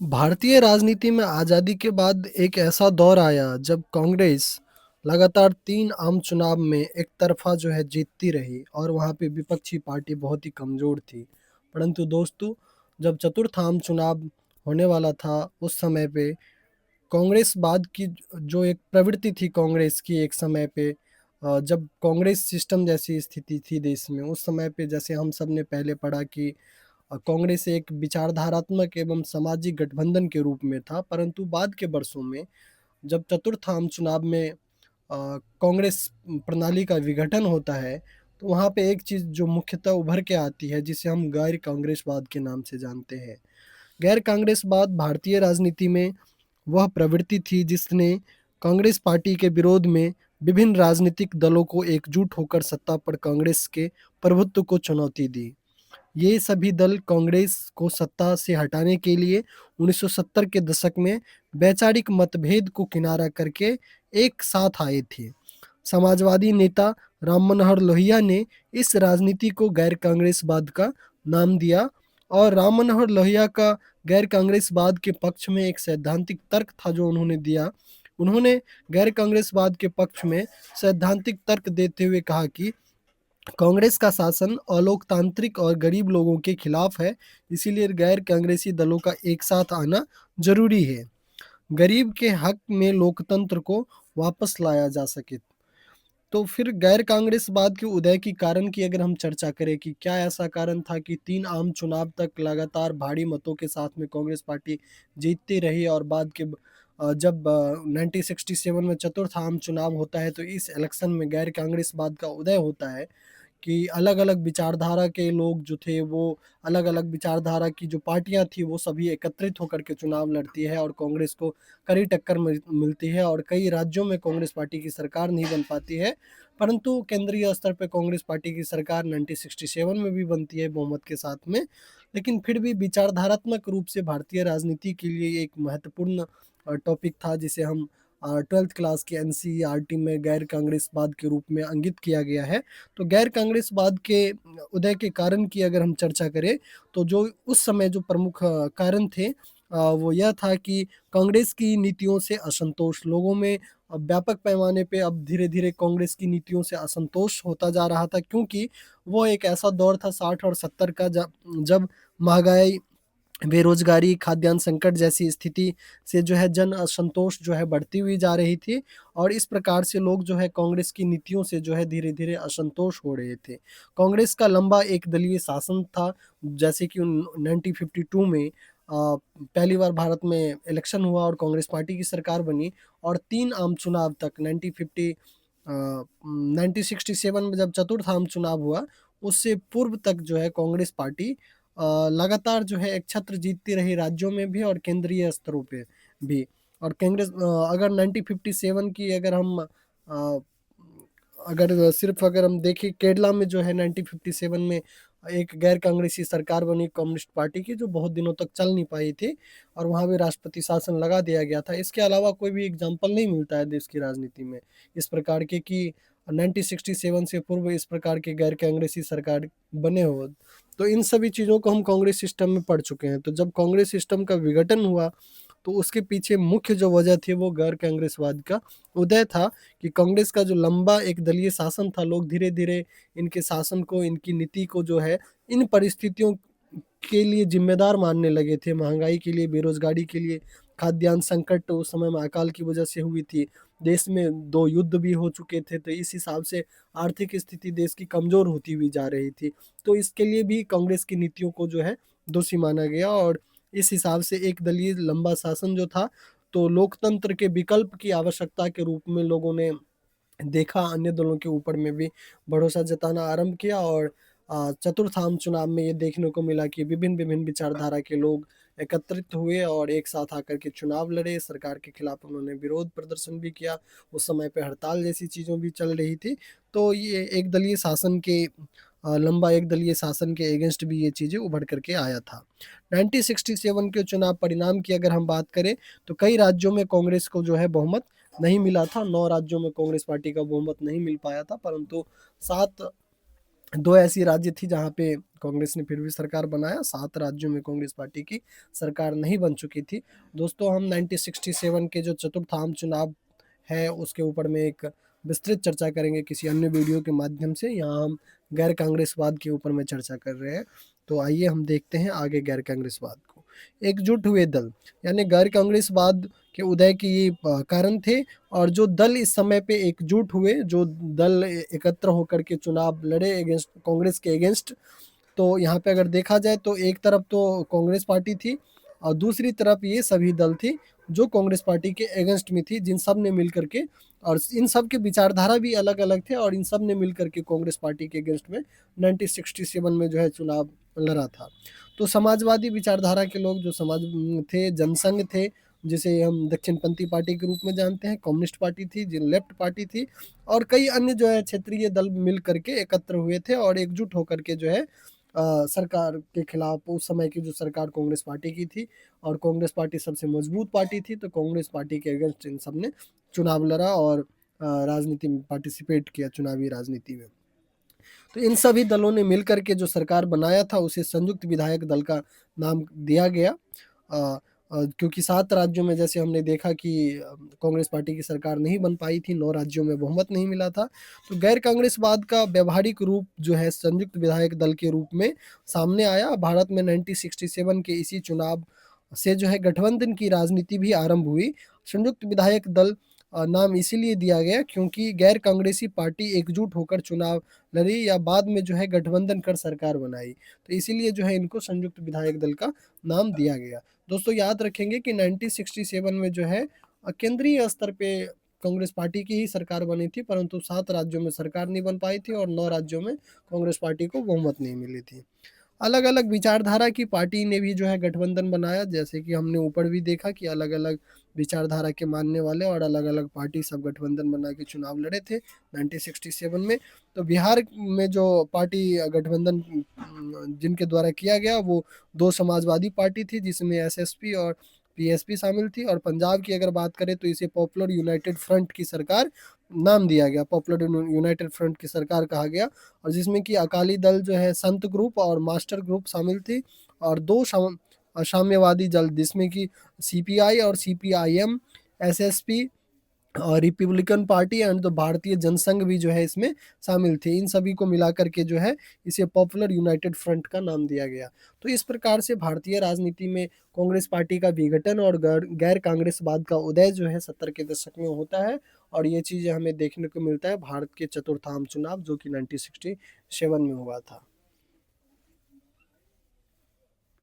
भारतीय राजनीति में आज़ादी के बाद एक ऐसा दौर आया जब कांग्रेस लगातार 3 आम चुनाव में एक तरफ़ा जो है जीतती रही और वहाँ पे विपक्षी पार्टी बहुत ही कमज़ोर थी। परंतु दोस्तों, जब चतुर्थ आम चुनाव होने वाला था उस समय पे कांग्रेस बाद की जो एक प्रवृत्ति थी कांग्रेस की एक समय पे, जब कांग्रेस सिस्टम जैसी स्थिति थी देश में उस समय पे, जैसे हम सब ने पहले पढ़ा कि कांग्रेस एक विचारधारात्मक एवं सामाजिक गठबंधन के रूप में था। परंतु बाद के वर्षों में जब चतुर्थ आम चुनाव में कांग्रेस प्रणाली का विघटन होता है, तो वहाँ पे एक चीज़ जो मुख्यतः उभर के आती है जिसे हम गैर कांग्रेसवाद के नाम से जानते हैं। गैर कांग्रेसवाद भारतीय राजनीति में वह प्रवृत्ति थी जिसने कांग्रेस पार्टी के विरोध में विभिन्न राजनीतिक दलों को एकजुट होकर सत्ता पर कांग्रेस के प्रभुत्व को चुनौती दी। ये सभी दल कांग्रेस को सत्ता से हटाने के लिए 1970 के दशक में वैचारिक मतभेद को किनारा करके एक साथ आए थे। समाजवादी नेता राम मनोहर लोहिया ने इस राजनीति को गैर कांग्रेसवाद का नाम दिया और राम मनोहर लोहिया का गैर कांग्रेसवाद के पक्ष में एक सैद्धांतिक तर्क था जो उन्होंने दिया। उन्होंने गैर कांग्रेसवाद के पक्ष में सैद्धांतिक तर्क देते हुए कहा कि कांग्रेस का शासन अलोकतांत्रिक और गरीब लोगों के खिलाफ है, इसीलिए गैर कांग्रेसी दलों का एक साथ आना जरूरी है। गरीब के हक में लोकतंत्र को वापस लाया जा सके। तो फिर गैर कांग्रेसवाद के उदय की कारण की अगर हम चर्चा करें कि क्या ऐसा कारण था कि 3 आम चुनाव तक लगातार भारी मतों के साथ में कांग्रेस पार्टी जीतती रही और बाद के जब 1967 में चतुर्थ आम चुनाव होता है तो इस इलेक्शन में गैर कांग्रेसवाद का उदय होता है कि अलग-अलग विचारधारा के लोग जो थे वो अलग-अलग विचारधारा की जो पार्टियाँ थी वो सभी एकत्रित होकर के चुनाव लड़ती है और कांग्रेस को कड़ी टक्कर मिलती है और कई राज्यों में कांग्रेस पार्टी की सरकार नहीं बन पाती है। परंतु केंद्रीय स्तर पे कांग्रेस पार्टी की सरकार 1967 में भी बनती है बहुमत के साथ में। लेकिन फिर भी विचारधारात्मक रूप से भारतीय राजनीति के लिए एक महत्वपूर्ण टॉपिक था जिसे हम 12th क्लास की एनसीईआरटी में गैर कांग्रेसवाद के रूप में अंकित किया गया है। तो गैर कांग्रेसवाद के उदय के कारण की अगर हम चर्चा करें तो जो उस समय जो प्रमुख कारण थे, वो यह था कि कांग्रेस की नीतियों से असंतोष लोगों में व्यापक पैमाने पे अब धीरे-धीरे कांग्रेस की नीतियों से असंतोष होता जा रहा था, क्योंकि वो एक ऐसा दौर था 60 और 70 का जब महँगाई, बेरोजगारी, खाद्यान्न संकट जैसी स्थिति से जो है जन असंतोष जो है बढ़ती हुई जा रही थी और इस प्रकार से लोग जो है कांग्रेस की नीतियों से जो है धीरे-धीरे असंतोष हो रहे थे। कांग्रेस का लंबा एक दलीय शासन था, जैसे कि 1952 में पहली बार भारत में इलेक्शन हुआ और कांग्रेस पार्टी की सरकार बनी और 3 आम चुनाव तक 1967 में जब चतुर्थ आम चुनाव हुआ, उससे पूर्व तक जो है कांग्रेस पार्टी लगातार जो है एक छत्र जीतती रही राज्यों में भी और केंद्रीय स्तरों पे भी। और कांग्रेस अगर 1957 की अगर हम देखें केरला में जो है 1957 में एक गैर कांग्रेसी सरकार बनी कम्युनिस्ट पार्टी की जो बहुत दिनों तक चल नहीं पाई थी और वहाँ भी राष्ट्रपति शासन लगा दिया गया था। इसके अलावा कोई भी एग्जाम्पल नहीं मिलता है देश की राजनीति में इस प्रकार के कि 1967 से पूर्व इस प्रकार के गैर कांग्रेसी सरकार बने हो। तो इन सभी चीज़ों को हम कांग्रेस सिस्टम में पढ़ चुके हैं। तो जब कांग्रेस सिस्टम का विघटन हुआ तो उसके पीछे मुख्य जो वजह थी वो गैर कांग्रेसवाद का उदय था कि कांग्रेस का जो लंबा एक दलीय शासन था, लोग धीरे-धीरे इनके शासन को, इनकी नीति को जो है इन परिस्थितियों के लिए ज़िम्मेदार मानने लगे थे। महँगाई के लिए, बेरोज़गारी के लिए, खाद्यान्न संकट उस समय में अकाल की वजह से हुई थी। देश में 2 युद्ध भी हो चुके थे, तो इस हिसाब से आर्थिक स्थिति देश की कमज़ोर होती हुई जा रही थी। तो इसके लिए भी कांग्रेस की नीतियों को जो है दोषी माना गया और इस हिसाब से एक दलीय लंबा शासन जो था, तो लोकतंत्र के विकल्प की आवश्यकता के रूप में लोगों ने देखा, अन्य दलों के ऊपर में भी भरोसा जताना आरंभ किया और चतुर्थ आम चुनाव में ये देखने को मिला कि विभिन्न-विभिन्न विचारधारा के लोग एकत्रित हुए और एक साथ आकर के चुनाव लड़े। सरकार के खिलाफ उन्होंने विरोध प्रदर्शन भी किया। उस समय पे हड़ताल जैसी चीज़ों भी चल रही थी। तो ये एक दलीय शासन के लंबा एक दलीय शासन के अगेंस्ट भी ये चीज़ें उभर कर के आया था। 1967 के चुनाव परिणाम की अगर हम बात करें तो कई राज्यों में कांग्रेस को जो है बहुमत नहीं मिला था। 9 राज्यों में कांग्रेस पार्टी का बहुमत नहीं मिल पाया था, परंतु 7 2 ऐसी राज्य थी जहाँ पे कांग्रेस ने फिर भी सरकार बनाया, 7 राज्यों में कांग्रेस पार्टी की सरकार नहीं बन चुकी थी। दोस्तों हम 1967 के जो चतुर्थ आम चुनाव है उसके ऊपर में एक विस्तृत चर्चा करेंगे किसी अन्य वीडियो के माध्यम से। यहाँ हम गैर कांग्रेसवाद के ऊपर में चर्चा कर रहे हैं। तो आइए हम देखते हैं आगे गैर कांग्रेसवाद को। एकजुट हुए दल, यानी गैर कांग्रेसवाद के उदय के ये कारण थे, और जो दल इस समय पे एकजुट हुए, जो दल एकत्र होकर के चुनाव लड़े अगेंस्ट कांग्रेस के अगेंस्ट, तो यहाँ पे अगर देखा जाए तो एक तरफ तो कांग्रेस पार्टी थी और दूसरी तरफ ये सभी दल थी जो कांग्रेस पार्टी के अगेंस्ट में थी, जिन सब ने मिल करके, और इन सब के विचारधारा भी अलग अलग थे, और इन सब ने मिल करके कांग्रेस पार्टी के अगेंस्ट में 1967 में जो है चुनाव लड़ा था। तो समाजवादी विचारधारा के लोग जो समाज थे, जनसंघ थे, जिसे हम दक्षिणपंथी पार्टी के रूप में जानते हैं, कम्युनिस्ट पार्टी थी, जिन लेफ्ट पार्टी थी, और कई अन्य जो है क्षेत्रीय दल मिल करके एकत्र हुए थे और एकजुट होकर के जो है सरकार के खिलाफ, उस समय की जो सरकार कांग्रेस पार्टी की थी, और कांग्रेस पार्टी सबसे मजबूत पार्टी थी, तो कांग्रेस पार्टी के अगेंस्ट इन सब ने चुनाव लड़ा और राजनीति में पार्टिसिपेट किया, चुनावी राजनीति में। तो इन सभी दलों ने मिलकर के जो सरकार बनाया था उसे संयुक्त विधायक दल का नाम दिया गया। क्योंकि 7 राज्यों में जैसे हमने देखा कि कांग्रेस पार्टी की सरकार नहीं बन पाई थी, 9 राज्यों में बहुमत नहीं मिला था, तो गैर कांग्रेसवाद का व्यवहारिक रूप जो है संयुक्त विधायक दल के रूप में सामने आया। भारत में 1967 के इसी चुनाव से जो है गठबंधन की राजनीति भी आरंभ हुई। संयुक्त विधायक दल नाम इसीलिए दिया गया क्योंकि गैर कांग्रेसी पार्टी एकजुट होकर चुनाव लड़ी या बाद में जो है गठबंधन कर सरकार बनाई, तो इसीलिए जो है इनको संयुक्त विधायक दल का नाम दिया गया। दोस्तों याद रखेंगे कि 1967 में जो है केंद्रीय स्तर पे कांग्रेस पार्टी की ही सरकार बनी थी, परंतु 7 राज्यों में सरकार नहीं बन पाई थी और 9 राज्यों में कांग्रेस पार्टी को बहुमत नहीं मिली थी। अलग अलग विचारधारा की पार्टी ने भी जो है गठबंधन बनाया, जैसे कि हमने ऊपर भी देखा कि अलग अलग विचारधारा के मानने वाले और अलग अलग पार्टी सब गठबंधन बना के चुनाव लड़े थे 1967 में। तो बिहार में जो पार्टी गठबंधन जिनके द्वारा किया गया वो 2 समाजवादी पार्टी थी, जिसमें एसएसपी और पीएसपी शामिल थी, और पंजाब की अगर बात करें तो इसे पॉपुलर यूनाइटेड फ्रंट की सरकार नाम दिया गया, पॉपुलर यूनाइटेड फ्रंट की सरकार कहा गया, और जिसमें कि अकाली दल जो है संत ग्रुप और मास्टर ग्रुप शामिल थी, और 2 साम्यवादी दल जिसमें कि सीपीआई और सीपीआईएम, एसएसपी और रिपब्लिकन पार्टी एंड तो भारतीय जनसंघ भी जो है इसमें शामिल थे। इन सभी को मिलाकर के जो है इसे पॉपुलर यूनाइटेड फ्रंट का नाम दिया गया। तो इस प्रकार से भारतीय राजनीति में कांग्रेस पार्टी का विघटन और गैर कांग्रेसवाद का उदय जो है 70 के दशक में होता है, और ये चीज़ें हमें देखने को मिलता है भारत के चतुर्थ आम चुनाव जो कि 1967 में हुआ था।